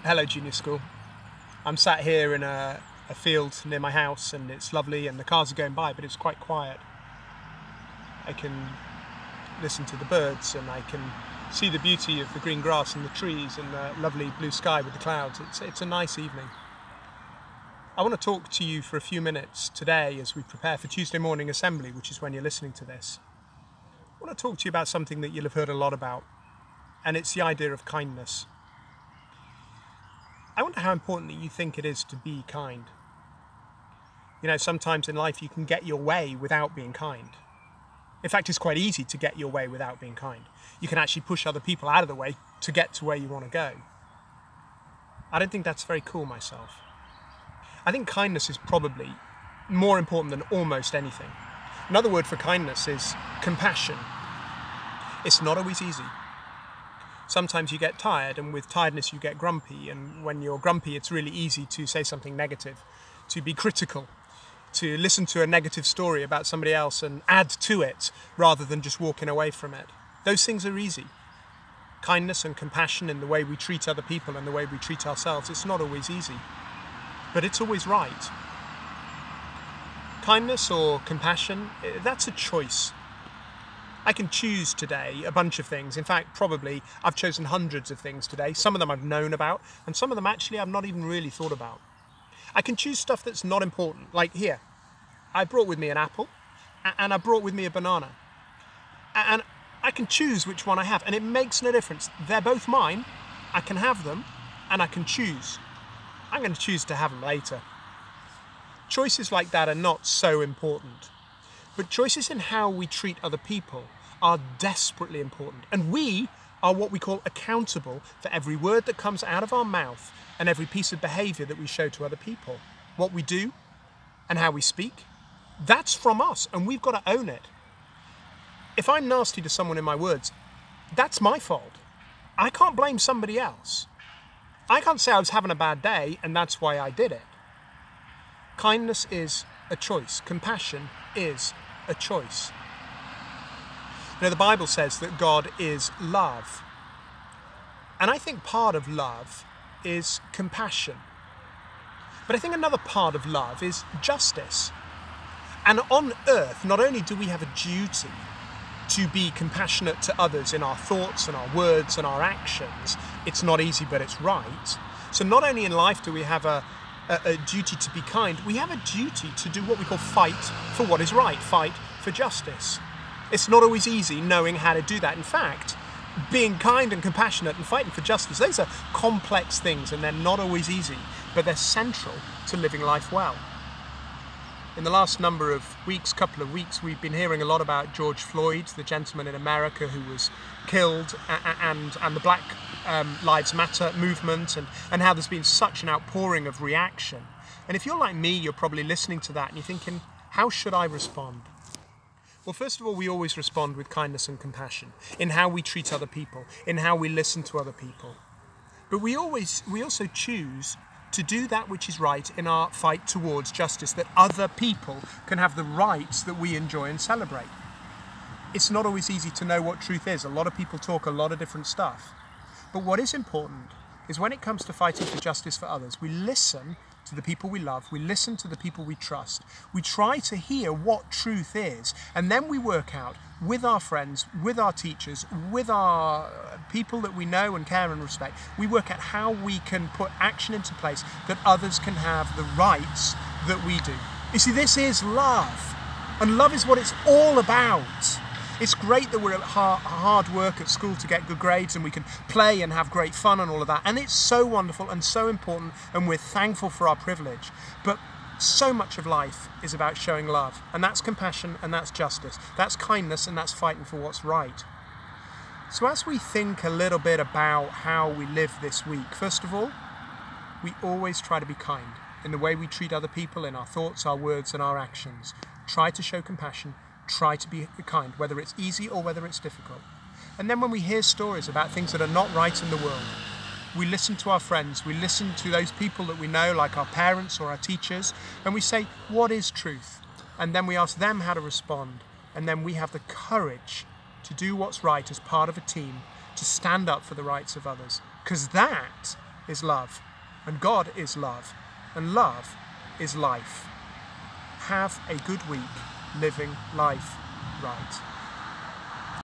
Hello Junior School. I'm sat here in a field near my house and it's lovely and the cars are going by, but it's quite quiet. I can listen to the birds and I can see the beauty of the green grass and the trees and the lovely blue sky with the clouds. It's a nice evening. I want to talk to you for a few minutes today as we prepare for Tuesday morning assembly, which is when you're listening to this. I want to talk to you about something that you'll have heard a lot about, and it's the idea of kindness. I wonder how important that you think it is to be kind. You know, sometimes in life you can get your way without being kind. In fact, it's quite easy to get your way without being kind. You can actually push other people out of the way to get to where you want to go. I don't think that's very cool myself. I think kindness is probably more important than almost anything. Another word for kindness is compassion. It's not always easy. Sometimes you get tired, and with tiredness you get grumpy, and when you're grumpy it's really easy to say something negative, to be critical, to listen to a negative story about somebody else and add to it rather than just walking away from it. Those things are easy. Kindness and compassion in the way we treat other people and the way we treat ourselves, it's not always easy, but it's always right. Kindness or compassion, that's a choice. I can choose today a bunch of things. In fact, probably I've chosen hundreds of things today. Some of them I've known about, and some of them actually I've not even really thought about. I can choose stuff that's not important. Like here, I brought with me an apple, and I brought with me a banana. And I can choose which one I have, and it makes no difference. They're both mine, I can have them, and I can choose. I'm going to choose to have them later. Choices like that are not so important. But choices in how we treat other people are desperately important. And we are what we call accountable for every word that comes out of our mouth and every piece of behaviour that we show to other people. What we do and how we speak, that's from us, and we've got to own it. If I'm nasty to someone in my words, that's my fault. I can't blame somebody else. I can't say I was having a bad day and that's why I did it. Kindness is a choice. Compassion is a choice. You know, the Bible says that God is love. And I think part of love is compassion. But I think another part of love is justice. And on earth, not only do we have a duty to be compassionate to others in our thoughts and our words and our actions, it's not easy, but it's right. So not only in life do we have a duty to be kind, we have a duty to do what we call fight for what is right, fight for justice. It's not always easy knowing how to do that. In fact, being kind and compassionate and fighting for justice, those are complex things and they're not always easy, but they're central to living life well. In the last couple of weeks, we've been hearing a lot about George Floyd, the gentleman in America who was killed, and the Black Lives Matter movement, and how there's been such an outpouring of reaction. And if you're like me, you're probably listening to that and you're thinking, how should I respond? Well, first of all, we always respond with kindness and compassion in how we treat other people, in how we listen to other people. But we also choose to do that which is right in our fight towards justice, that other people can have the rights that we enjoy and celebrate. It's not always easy to know what truth is. A lot of people talk a lot of different stuff. But what is important is when it comes to fighting for justice for others, we listen to the people we love, we listen to the people we trust, we try to hear what truth is, and then we work out with our friends, with our teachers, with our people that we know and care and respect, we work out how we can put action into place that others can have the rights that we do. You see, this is love, and love is what it's all about. It's great that we're at hard work at school to get good grades and we can play and have great fun and all of that. And it's so wonderful and so important, and we're thankful for our privilege. But so much of life is about showing love, and that's compassion and that's justice. That's kindness and that's fighting for what's right. So as we think a little bit about how we live this week, first of all, we always try to be kind in the way we treat other people, in our thoughts, our words and our actions. Try to show compassion. Try to be kind, whether it's easy or whether it's difficult. And then when we hear stories about things that are not right in the world, we listen to our friends, we listen to those people that we know, like our parents or our teachers, and we say, what is truth? And then we ask them how to respond. And then we have the courage to do what's right as part of a team, to stand up for the rights of others. Because that is love, and God is love, and love is life. Have a good week living life right.